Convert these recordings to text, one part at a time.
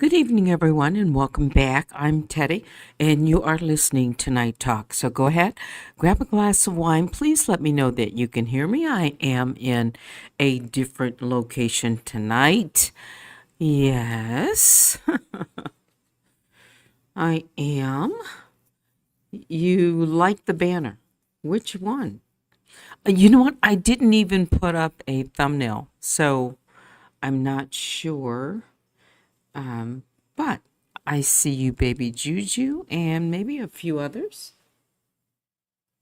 Good evening, everyone, and welcome back. I'm Teddy, and you are listening to Night Talk. So go ahead, grab a glass of wine. Please let me know that you can hear me. I am in a different location tonight. Yes, I am. You like the banner. Which one? You know what? I didn't even put up a thumbnail, so I'm not sure. Um, but I see you, baby Juju, and maybe a few others.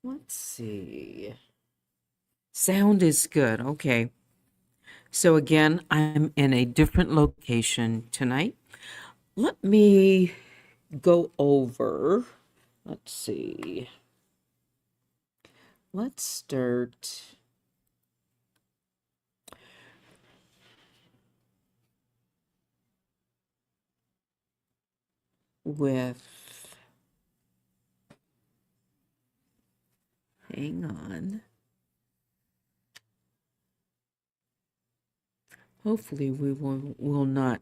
Let's see. Sound is good. Okay. So again, I'm in a different location tonight. Let me go over. Let's see. Let's start with, hang on. Hopefully we will not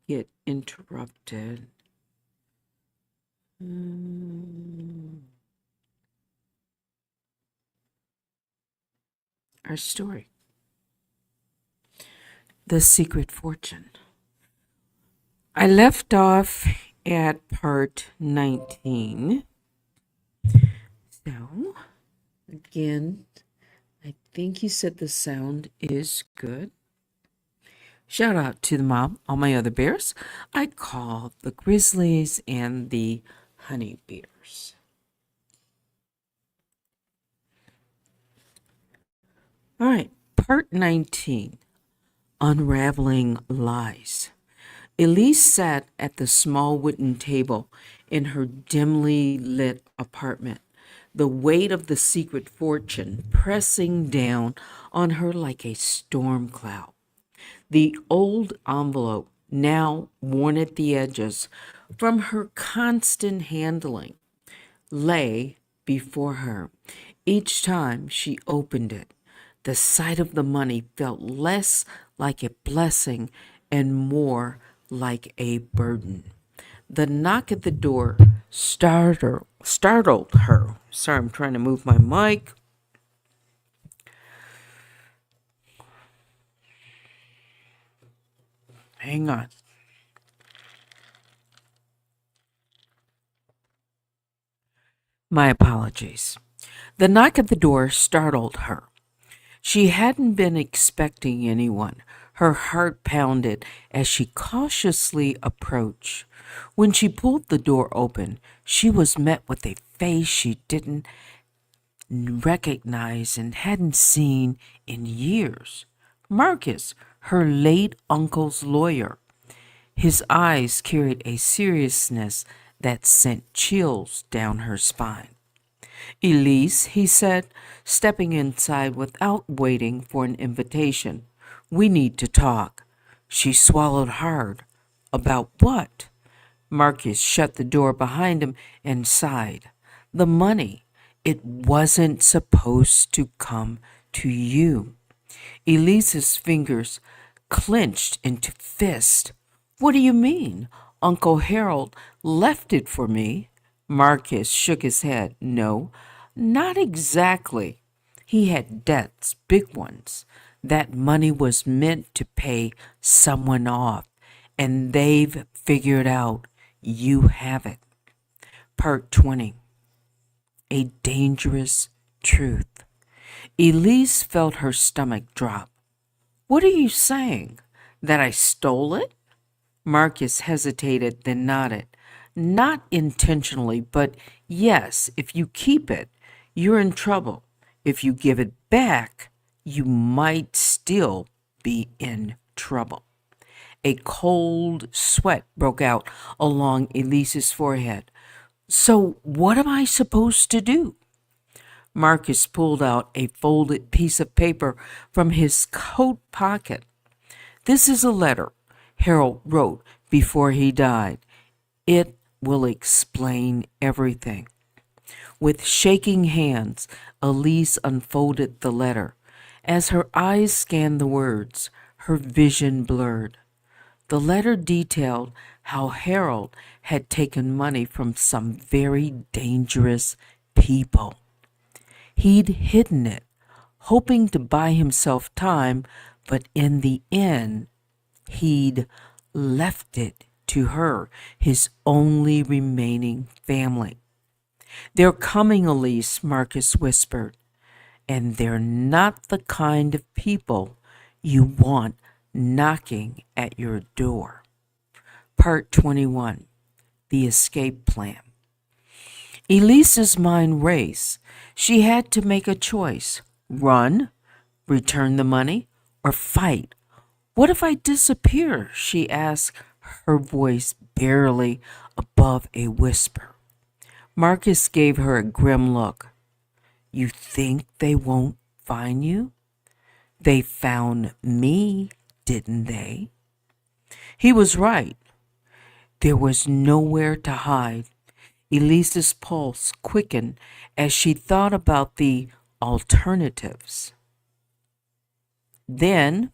get interrupted. Our story. The Secret Fortune. I left off at part 19. So, again, I think you said the sound is good. Shout out to the mom, all my other bears. I'd call the grizzlies and the honey bears. All right, part 19, Unraveling Lies. Elise sat at the small wooden table in her dimly lit apartment, the weight of the secret fortune pressing down on her like a storm cloud. The old envelope, now worn at the edges from her constant handling, lay before her. Each time she opened it, the sight of the money felt less like a blessing and more like a burden. The knock at the door startled her. Sorry, I'm trying to move my mic. Hang on. My apologies. The knock at the door startled her. She hadn't been expecting anyone. Her heart pounded as she cautiously approached. When she pulled the door open, she was met with a face she didn't recognize and hadn't seen in years. Marcus, her late uncle's lawyer. His eyes carried a seriousness that sent chills down her spine. Elise, he said, stepping inside without waiting for an invitation. We need to talk. She swallowed hard. About what? Marcus shut the door behind him and sighed. The money. It wasn't supposed to come to you. Elise's fingers clenched into fists. What do you mean? Uncle Harold left it for me. Marcus shook his head. No, not exactly. He had debts, big ones. That money was meant to pay someone off, and they've figured out you have it. Part 20. A dangerous truth. Elise felt her stomach drop. What are you saying? That I stole it? Marcus hesitated, then nodded. Not intentionally, but yes, if you keep it, you're in trouble. If you give it back, you might still be in trouble. A cold sweat broke out along Elise's forehead. So what am I supposed to do? Marcus pulled out a folded piece of paper from his coat pocket. This is a letter Harold wrote before he died. It will explain everything. With shaking hands, Elise unfolded the letter. As her eyes scanned the words, her vision blurred. The letter detailed how Harold had taken money from some very dangerous people. He'd hidden it, hoping to buy himself time, but in the end, he'd left it to her, his only remaining family. "They're coming, Elise," Marcus whispered, "and they're not the kind of people you want knocking at your door." Part 21. The Escape Plan. Elise's mind raced. She had to make a choice. Run, return the money, or fight. "What if I disappear?" she asked, her voice barely above a whisper. Marcus gave her a grim look. "You think they won't find you? They found me, didn't they?" He was right. There was nowhere to hide. Elise's pulse quickened as she thought about the alternatives. Then,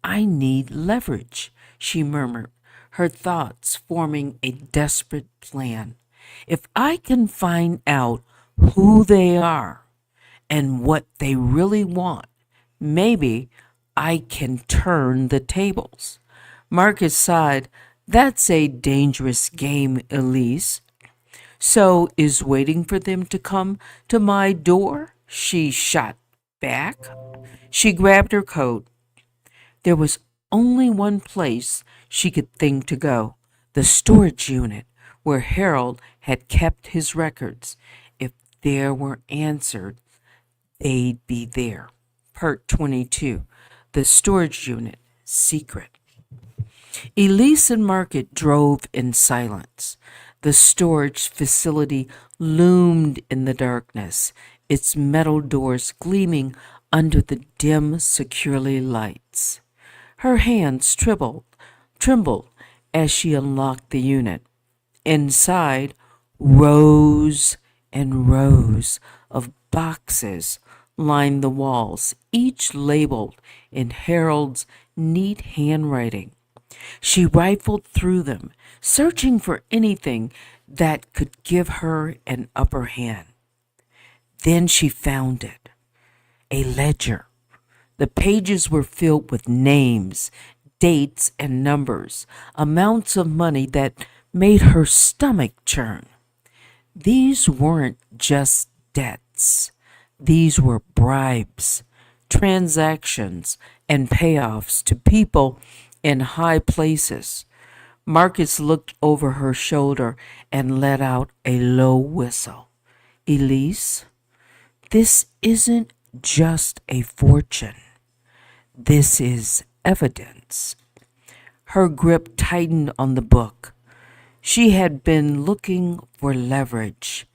"I need leverage," she murmured, her thoughts forming a desperate plan. "If I can find out who they are and what they really want, maybe I can turn the tables." Marcus sighed. "That's a dangerous game, Elise." "So is waiting for them to come to my door?" she shot back. She grabbed her coat. There was only one place she could think to go, the storage unit where Harold had kept his records. If there were answers, they'd be there. Part 22. The storage unit. Secret. Elise and Market drove in silence. The storage facility loomed in the darkness, its metal doors gleaming under the dim, securely lights. Her hands trembled as she unlocked the unit. Inside, rows and rows of boxes lined the walls, each labeled in Harold's neat handwriting. She rifled through them, searching for anything that could give her an upper hand. Then she found it, a ledger. The pages were filled with names, dates, and numbers, amounts of money that made her stomach churn. These weren't just debts. These were bribes, transactions, and payoffs to people in high places. Marcus looked over her shoulder and let out a low whistle. "Elise, this isn't just a fortune. This is evidence." Her grip tightened on the book. She had been looking for leverage,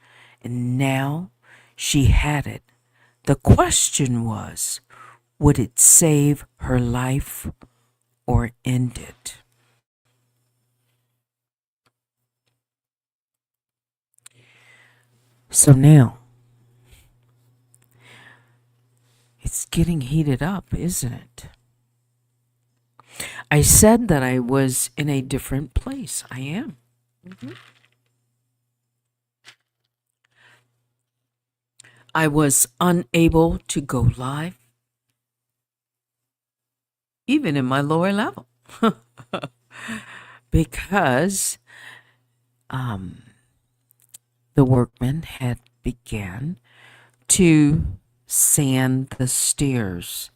and now she had it. The question was, would it save her life or end it? So now, it's getting heated up, isn't it? I said that I was in a different place. I am. I was unable to go live, even in my lower level, because the workmen had began to sand the stairs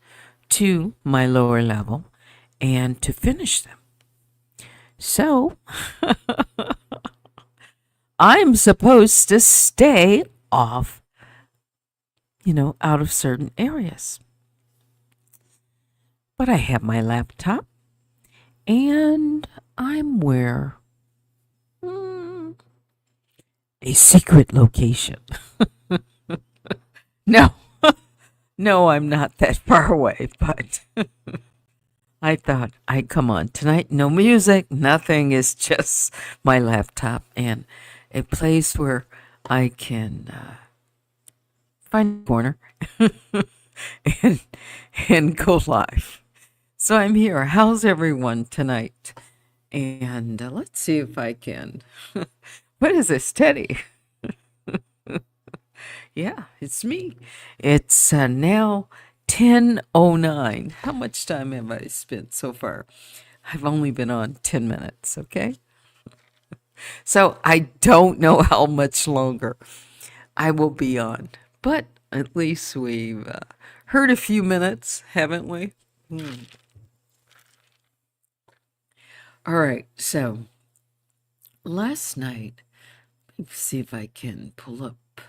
to my lower level and to finish them. So I'm supposed to stay off, out of certain areas. But I have my laptop and I'm where a secret location. No, no, I'm not that far away, but I thought I'd come on tonight. No music, nothing. It's just my laptop and a place where I can find a corner and go live. So I'm here. How's everyone tonight? And let's see if I can. What is this, Teddy? Yeah, it's me. It's now 10:09. How much time have I spent so far? I've only been on 10 minutes, okay? So I don't know how much longer I will be on. But at least we've heard a few minutes, haven't we? All right, so last night, let's see if I can pull up.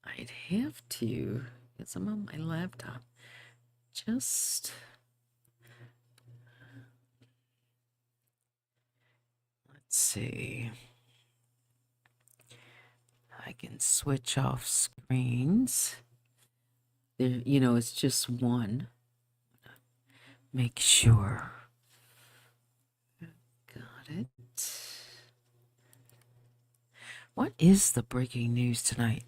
I'd have to, because I'm on my laptop. Just, let's see. I can switch off screens. There, it's just one. Make sure. Got it. What is the breaking news tonight?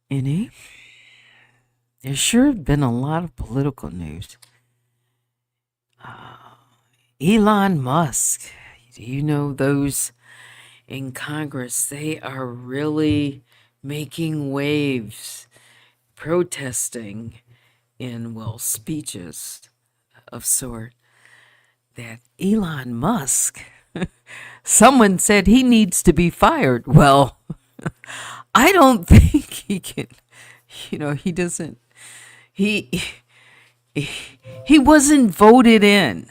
Any? There sure have been a lot of political news. Elon Musk. Do you know those in Congress? They are really making waves, protesting in, well, speeches of sort that Elon Musk, someone said he needs to be fired. Well, I don't think he can, he doesn't, he, he wasn't voted in.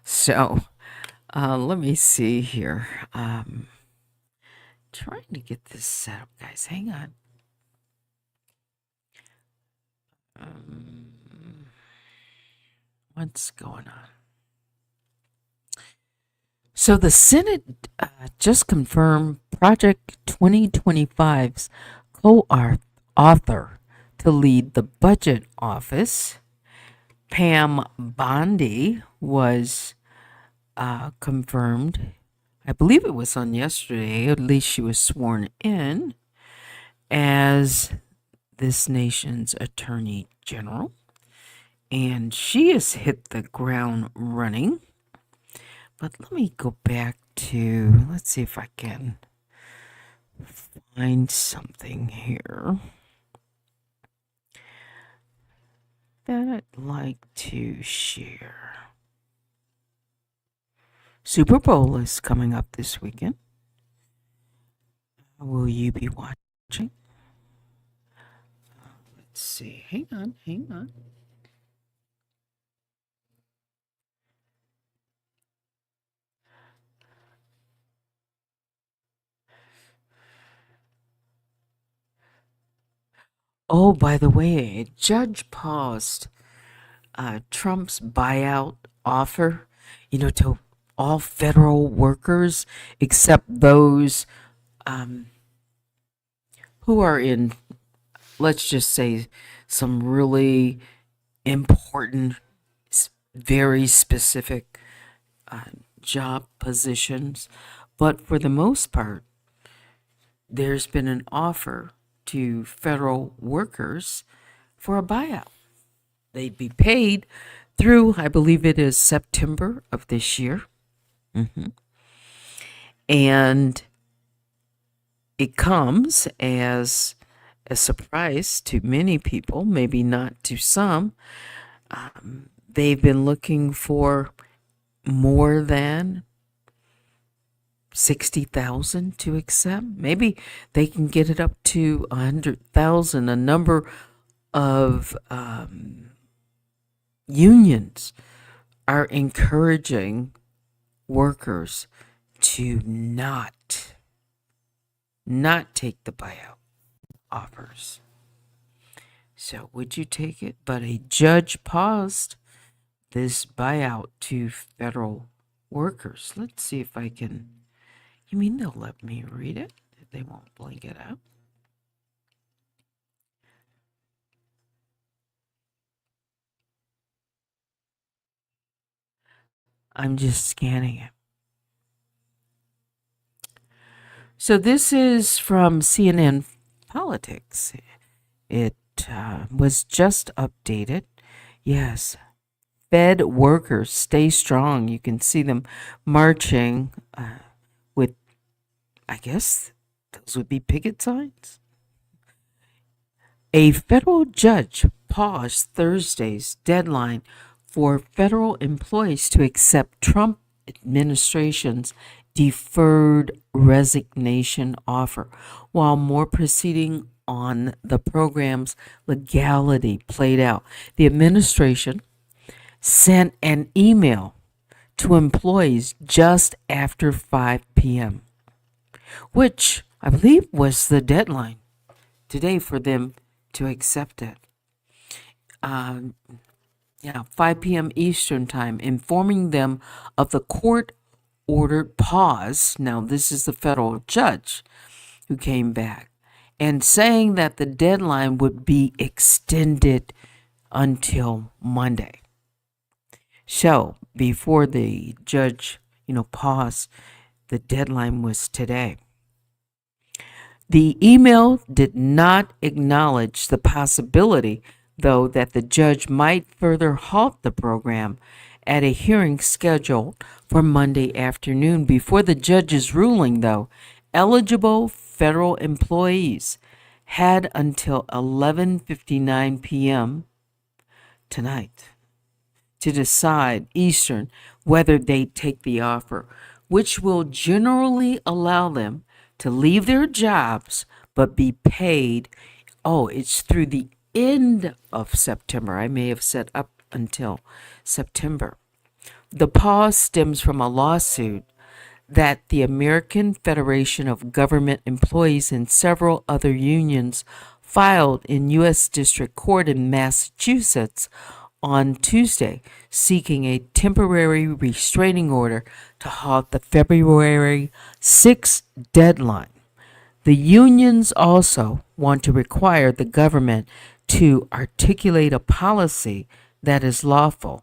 So, let me see here. Trying to get this set up, guys. Hang on. What's going on? So the Senate just confirmed Project 2025's co-author to lead the budget office. Pam Bondi was confirmed. I believe it was on yesterday. At least she was sworn in as this nation's attorney general. And she has hit the ground running. But let me go back to, let's see if I can find something here that I'd like to share. Super Bowl is coming up this weekend. Will you be watching? Let's see. Hang on. Oh, by the way, a judge paused Trump's buyout offer, to all federal workers except those who are in, let's just say, some really important, very specific job positions. But for the most part, there's been an offer to federal workers for a buyout. They'd be paid through, I believe it is September of this year. And it comes as a surprise to many people, maybe not to some. They've been looking for more than 60,000 to accept. Maybe they can get it up to 100,000. A number of unions are encouraging workers to not take the buyout offers. So would you take it? But a judge paused this buyout to federal workers. Let's see if I can. You mean they'll let me read it? They won't blank it out. I'm just scanning it. So this is from CNN Politics. It was just updated. Yes, Fed workers stay strong. You can see them marching with, I guess, those would be picket signs. A federal judge paused Thursday's deadline for federal employees to accept Trump administration's deferred resignation offer, while more proceeding on the program's legality played out. The administration sent an email to employees just after 5 p.m., which I believe was the deadline today for them to accept it. Um, 5 p.m. Eastern Time, informing them of the court ordered pause. Now, this is the federal judge who came back and saying that the deadline would be extended until Monday. So, before the judge, paused, the deadline was today. The email did not acknowledge the possibility, though, that the judge might further halt the program at a hearing scheduled for Monday afternoon. Before the judge's ruling, though, eligible federal employees had until 11:59 p.m. tonight to decide Eastern whether they take the offer, which will generally allow them to leave their jobs but be paid. Oh, it's through the end of September. I may have said up until September. The pause stems from a lawsuit that the American Federation of Government Employees and several other unions filed in U.S. District Court in Massachusetts on Tuesday, seeking a temporary restraining order to halt the February 6th deadline. The unions also want to require the government to articulate a policy that is lawful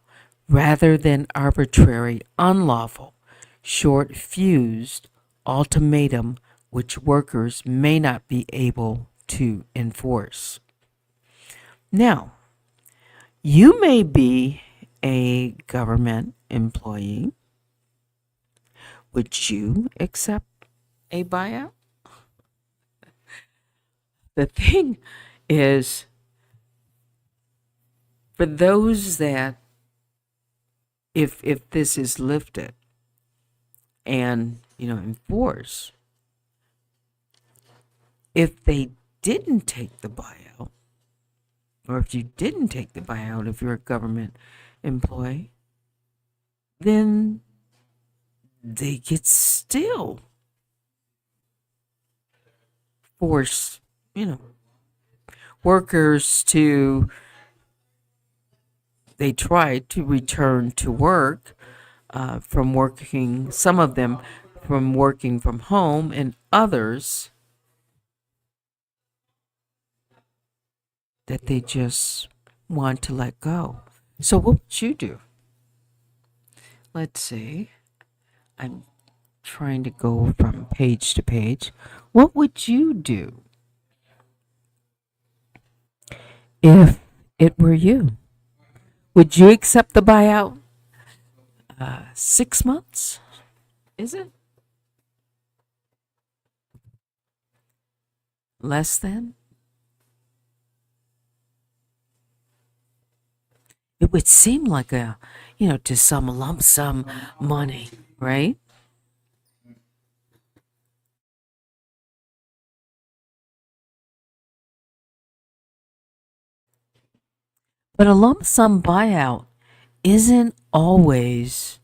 rather than arbitrary, unlawful, short-fused ultimatum which workers may not be able to enforce. Now, you may be a government employee. Would you accept a buyout? The thing is, for those that, if this is lifted and, enforced, if they didn't take the buyout, or if you didn't take the buyout if you're a government employee, then they could still force, workers to, they tried to return to work from working, some of them from working from home, and others that they just want to let go. So what would you do? Let's see. I'm trying to go from page to page. What would you do if it were you? Would you accept the buyout? 6 months? Is it? Less than? It would seem like to some lump sum money, right? But a lump sum buyout isn't always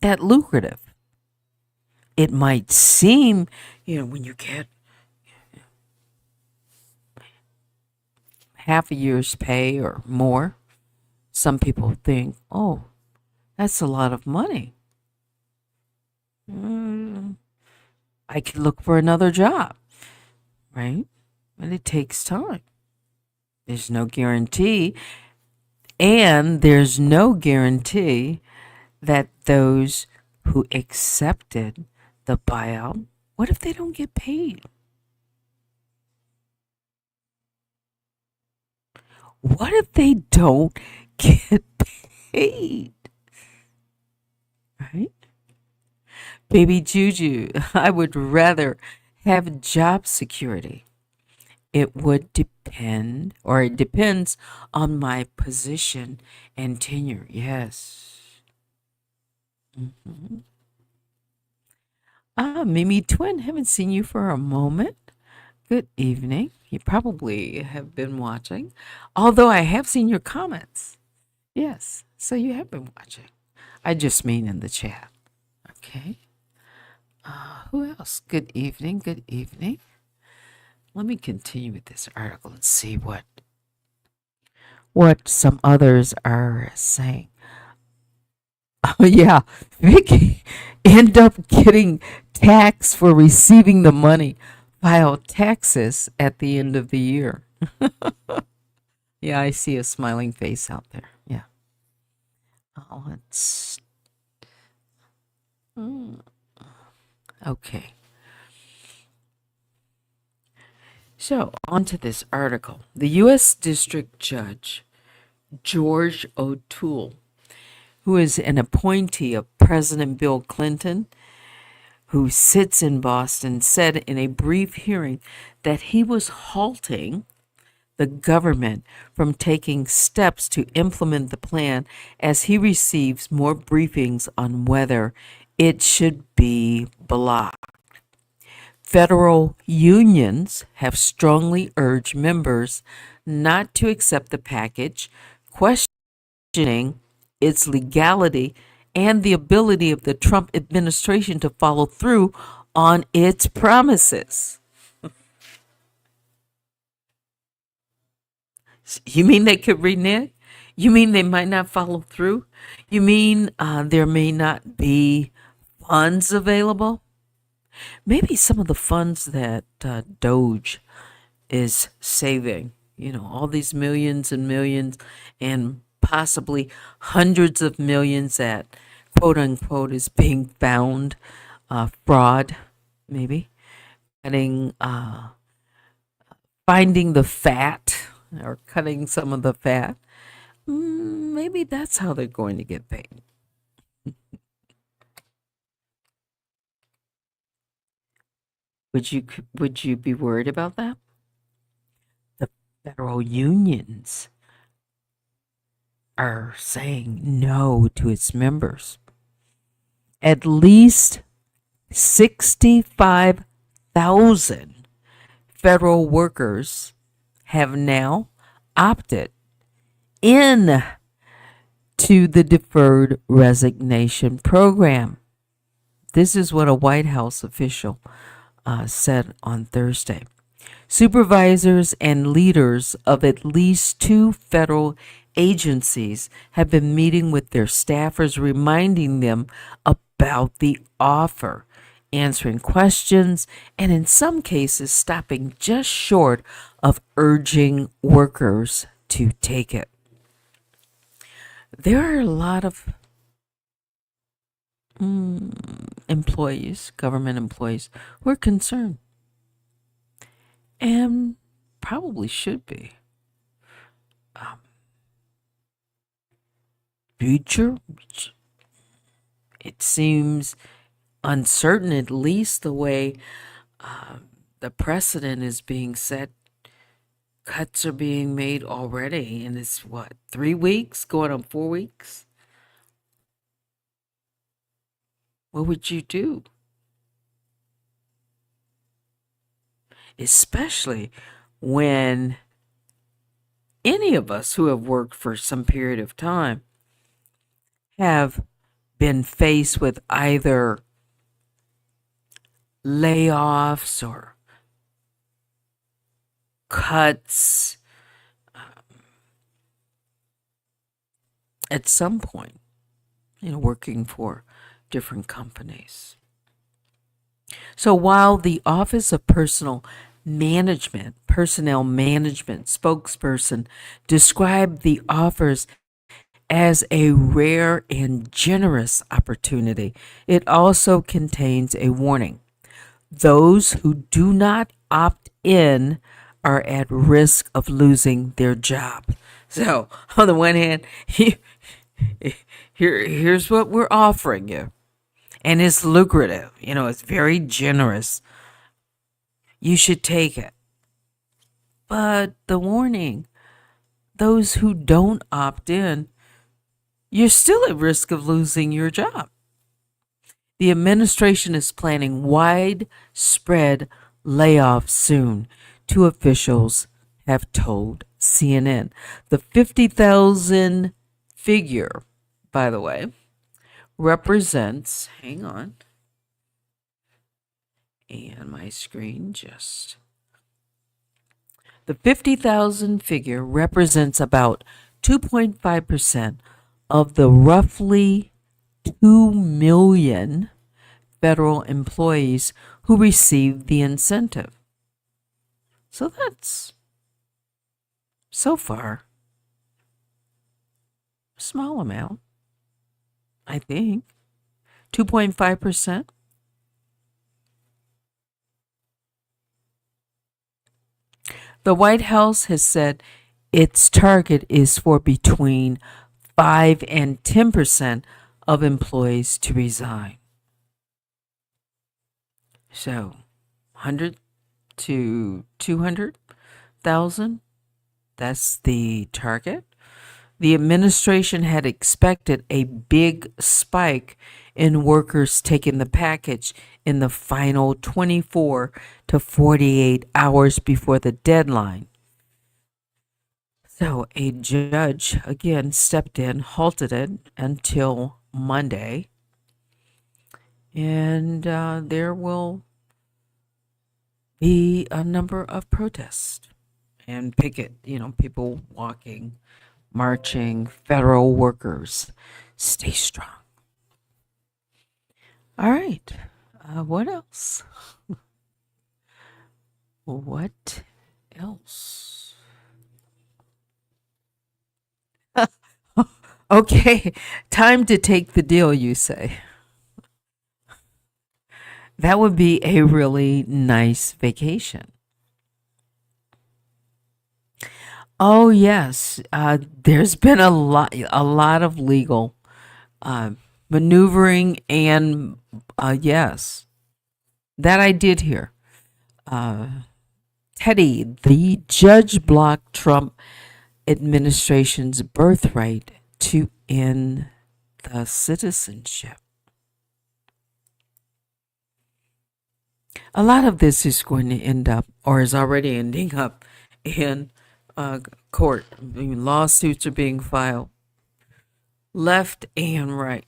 that lucrative. It might seem, when you get half a year's pay or more, some people think, oh, that's a lot of money. I could look for another job, right? But it takes time. There's no guarantee. And there's no guarantee that those who accepted the buyout, what if they don't get paid? What if they don't get paid? Right? Baby Juju, I would rather have job security. It would depend, or it depends on my position and tenure. Yes. Mhm. Mimi Twin, haven't seen you for a moment. Good evening. You probably have been watching, although I have seen your comments. Yes, so you have been watching. I just mean in the chat. Okay. Who else? Good evening. Good evening. Let me continue with this article and see what some others are saying. Oh yeah, Vicky end up getting taxed for receiving the money. File taxes at the end of the year. Yeah, I see a smiling face out there. Yeah. Oh, let's. mm, Okay. So, on to this article. The U.S. District Judge George O'Toole, who is an appointee of President Bill Clinton, who sits in Boston, said in a brief hearing that he was halting the government from taking steps to implement the plan as he receives more briefings on whether it should be blocked. Federal unions have strongly urged members not to accept the package, questioning its legality and the ability of the Trump administration to follow through on its promises. You mean they could renege? You mean they might not follow through? You mean there may not be funds available? Maybe some of the funds that Doge is saving, all these millions and millions and possibly hundreds of millions that quote unquote is being found fraud, maybe, cutting, finding the fat or cutting some of the fat. Maybe that's how they're going to get paid. Would you would you be worried about that? The federal unions are saying no to its members. At least 65,000 federal workers have now opted in to the deferred resignation program. This is what a White House official said on Thursday. Supervisors and leaders of at least two federal agencies have been meeting with their staffers, reminding them about the offer, answering questions, and in some cases, stopping just short of urging workers to take it. There are a lot of employees, government employees, who are concerned and probably should be. Future, it seems uncertain, at least the way the precedent is being set. Cuts are being made already, and it's 3 weeks, going on 4 weeks? What would you do? Especially when any of us who have worked for some period of time have been faced with either layoffs or cuts at some point, working for different companies. So while the Office of Personnel Management spokesperson described the offers as a rare and generous opportunity. It also contains a warning. Those who do not opt in are at risk of losing their job. So, on the one hand, here's what we're offering you. And it's lucrative. It's very generous. You should take it. But the warning, those who don't opt in, you're still at risk of losing your job. The administration is planning widespread layoffs soon, two officials have told CNN. The 50,000 figure, by the way, represents, hang on, and my screen just, the 50,000 figure represents about 2.5% of the roughly 2 million federal employees who received the incentive. So that's, so far, a small amount, I think. 2.5%. The White House has said its target is for between 5 and 10% of employees to resign. So, 100 to 200,000, that's the target. The administration had expected a big spike in workers taking the package in the final 24 to 48 hours before the deadline. So a judge again stepped in, halted it until Monday, and there will be a number of protests and people walking, marching, federal workers. Stay strong. All right. What else? What else? Okay, time to take the deal, you say. That would be a really nice vacation. Oh yes, there's been a lot of legal uh, maneuvering, and yes, that I did hear. Uh, Teddy, the judge blocked Trump administration's birthright to end the citizenship. A lot of this is going to end up, or is already ending up, in court. I mean, lawsuits are being filed left and right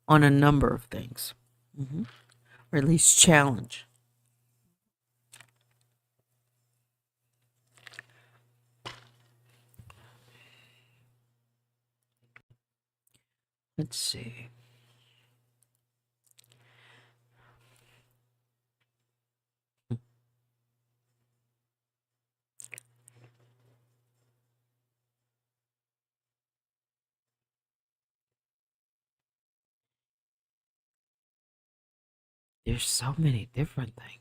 on a number of things, or at least challenge. Let's see. There's so many different things.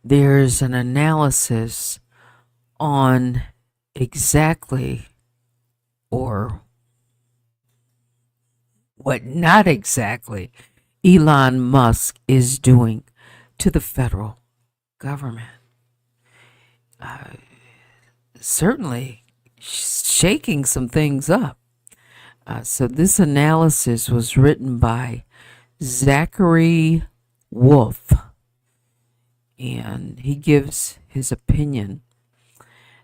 There's an analysis on exactly, or what not exactly, Elon Musk is doing to the federal government. Uh, Certainly shaking some things up. So this analysis was written by Zachary Wolf, and he gives his opinion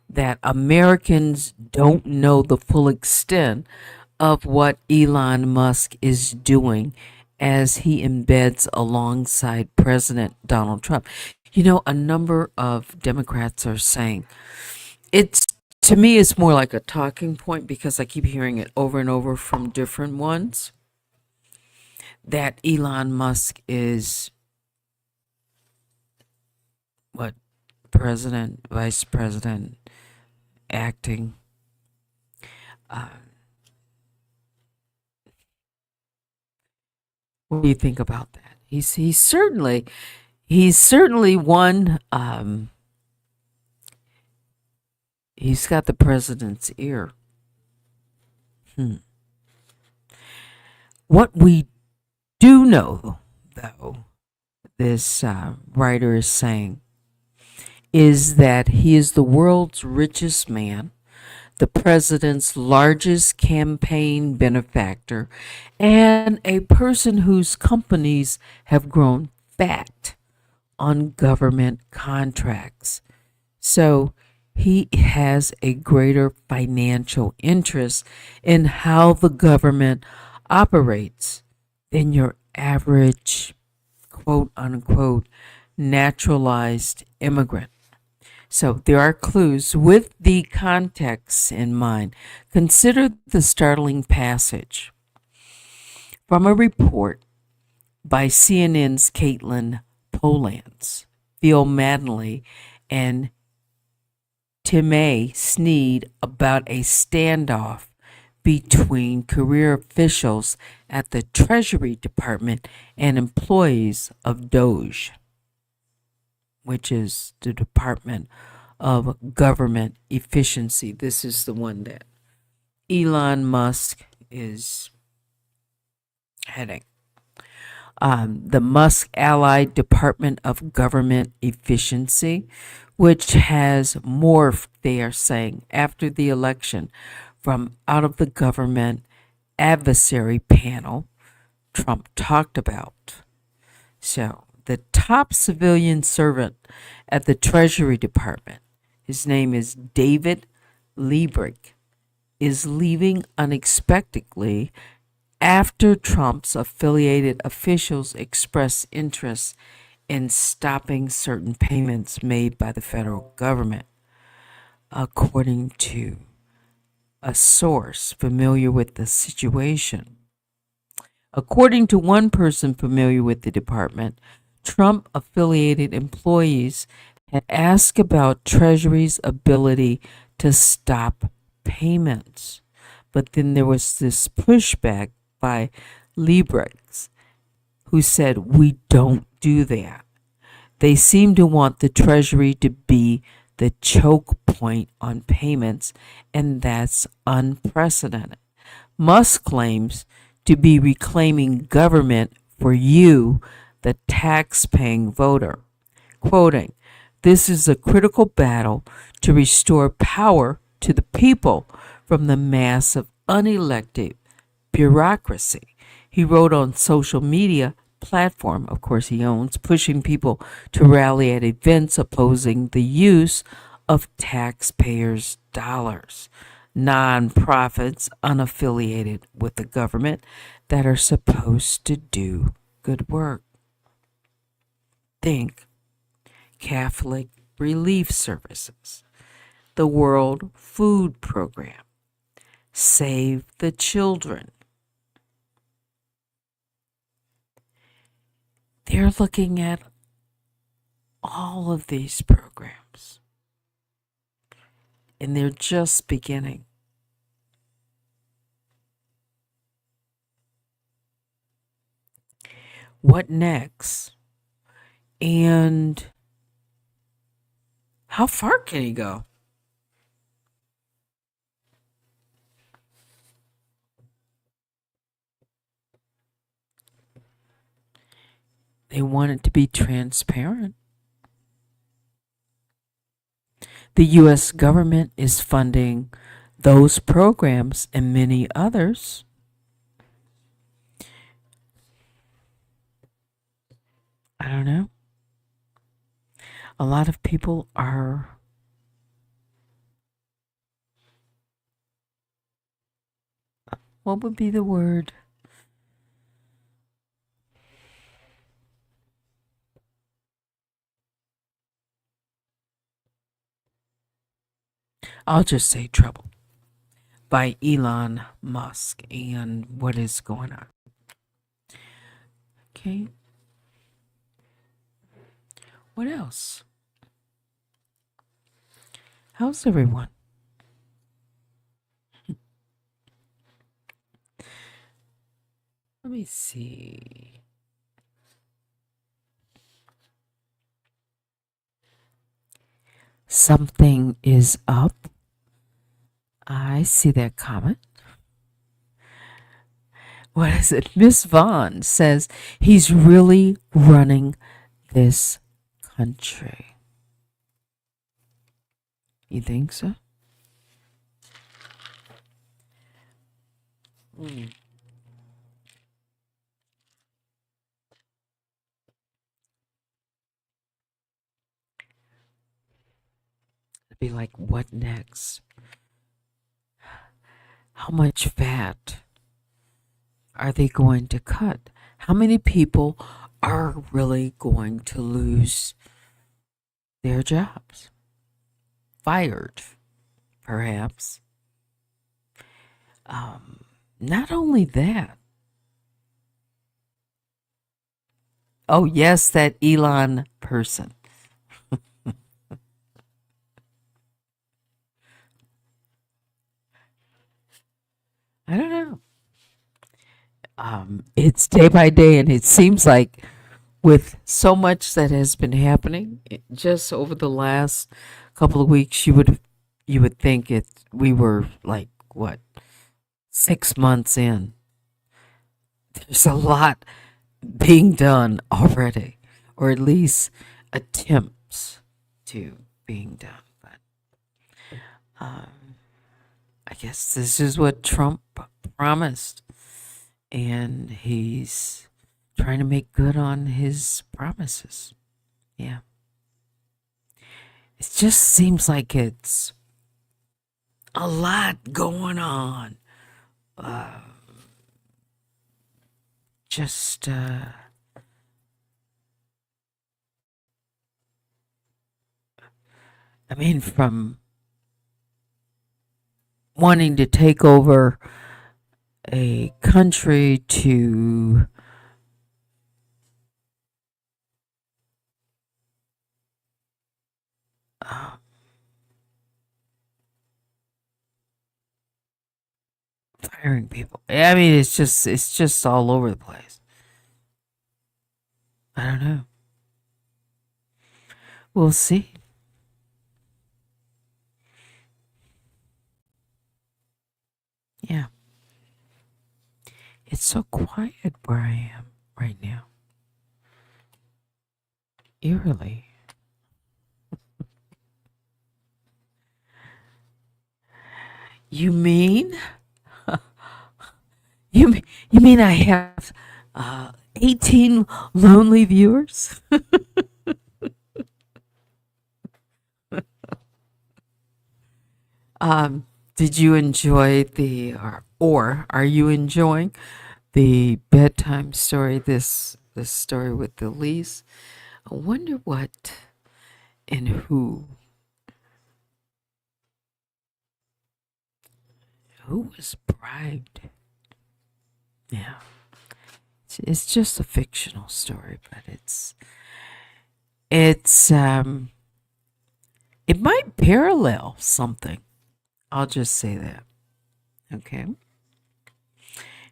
that Americans don't know the full extent of what Elon Musk is doing as he embeds alongside President Donald Trump. A number of Democrats are saying it's, to me, it's more like a talking point because I keep hearing it over and over from different ones, that Elon Musk is what, president, vice president, acting. Uh, what do you think about that? He's certainly one. He's got the president's ear. Hmm. What we do know, though, this writer is saying, is that he is the world's richest man, the president's largest campaign benefactor, and a person whose companies have grown fat on government contracts. So he has a greater financial interest in how the government operates than your average quote unquote naturalized immigrant. So there are clues with the context in mind. Consider the startling passage from a report by CNN's Caitlin Polans, Phil Mattingly, and Timay Sneed about a standoff between career officials at the Treasury Department and employees of DOGE, which is the Department of Government Efficiency. This is the one that Elon Musk is heading. The Musk allied Department of Government Efficiency, which has morphed, they are saying, after the election from out of the government adversary panel Trump talked about. So, the top civilian servant at the Treasury Department, his name is David Liebrich, is leaving unexpectedly after Trump's affiliated officials expressed interest in stopping certain payments made by the federal government, according to a source familiar with the situation. According to one person familiar with the department, Trump affiliated employees had asked about Treasury's ability to stop payments. But then there was this pushback by Liebrich, who said, "We don't do that." They seem to want the Treasury to be the choke point on payments, and that's unprecedented. Musk claims to be reclaiming government for you, the tax-paying voter. Quoting, "This is a critical battle to restore power to the people from the mass of unelected bureaucracy," he wrote on social media platform, of course he owns, pushing people to rally at events opposing the use of taxpayers' dollars. Non-profits unaffiliated with the government that are supposed to do good work. Think Catholic Relief Services, the World Food Program, Save the Children. They're looking at all of these programs, and they're just beginning. What next? And how far can he go? They want it to be transparent. The U.S. government is funding those programs and many others. I don't know. A lot of people are what would be the word? I'll just say trouble by Elon Musk and what is going on. Okay. What else? How's everyone? Let me see. Something is up. I see that comment. What is it? Miss Vaughn says he's really running this country. You think so? Mm. It'd be like, what next? How much fat are they going to cut? How many people are really going to lose their jobs? Fired, perhaps. Not only that. Oh, yes, that Elon person. I don't know. It's day by day, and it seems like with so much that has been happening just over the last couple of weeks, you would think we were like what 6 months in. There's a lot being done already, or at least attempts to being done. But um, I guess this is what Trump promised, and he's trying to make good on his promises. Yeah. It just seems like it's a lot going on. Uh, just, I mean, from wanting to take over a country to uh, firing people. I mean, it's just all over the place. I don't know. We'll see. Yeah. It's so quiet where I am right now. Eerily. You mean? You mean I have 18 lonely viewers? Did you enjoy or are you enjoying the bedtime story? This story with the lease. I wonder what and who was bribed. Yeah, it's just a fictional story, but it's it might parallel something. I'll just say that. Okay.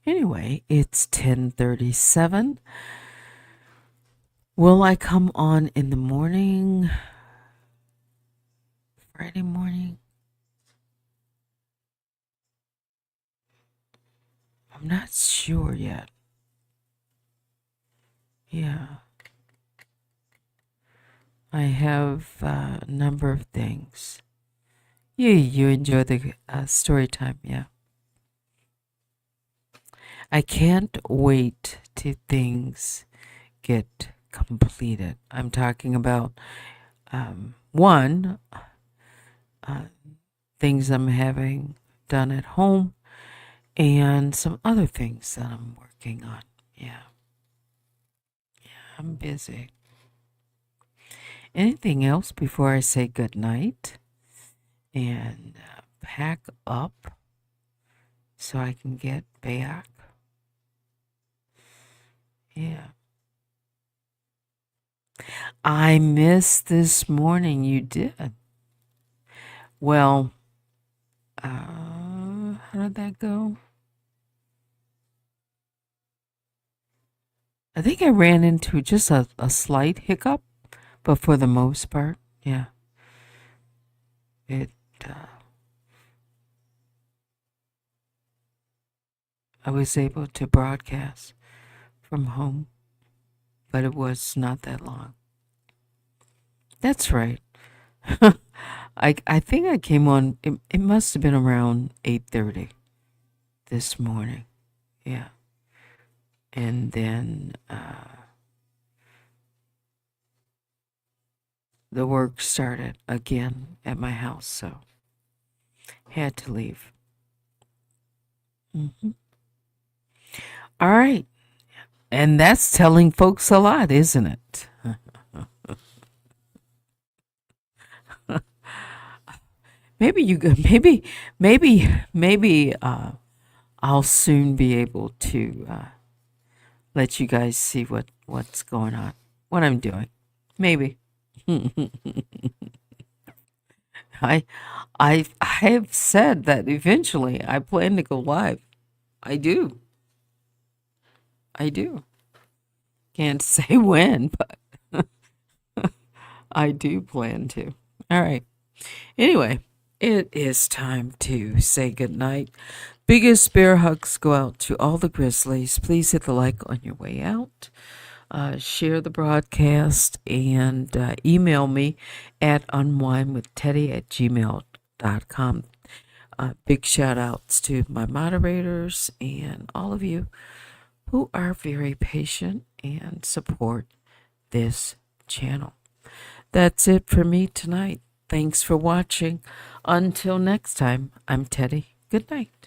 Anyway, it's 10:37. Will I come on in the morning? Friday morning? I'm not sure yet. Yeah. I have a number of things. You enjoy the story time, yeah. I can't wait till things get completed. I'm talking about one, uh, things I'm having done at home, and some other things that I'm working on. Yeah, I'm busy. Anything else before I say good night and pack up so I can get back? Yeah. I missed this morning. You did. Well, how did that go? I think I ran into just a slight hiccup, but for the most part, yeah, it. Uh, I was able to broadcast from home, but it was not that long. That's right. I think I came on. It must have been around 8:30 this morning. Yeah, and then the work started again at my house, so had to leave. Hmm. All right, and that's telling folks a lot, isn't it? Maybe you could. Maybe. I'll soon be able to let you guys see what's going on, what I'm doing. Maybe. I I have said that eventually I plan to go live. I do. I do. Can't say when, but I do plan to. All right. Anyway, it is time to say goodnight. Biggest bear hugs go out to all the Grizzlies. Please hit the like on your way out. Share the broadcast and email me at unwinewithteddy@gmail.com. Big shout outs to my moderators and all of you who are very patient and support this channel. That's it for me tonight. Thanks for watching. Until next time, I'm Teddy. Good night.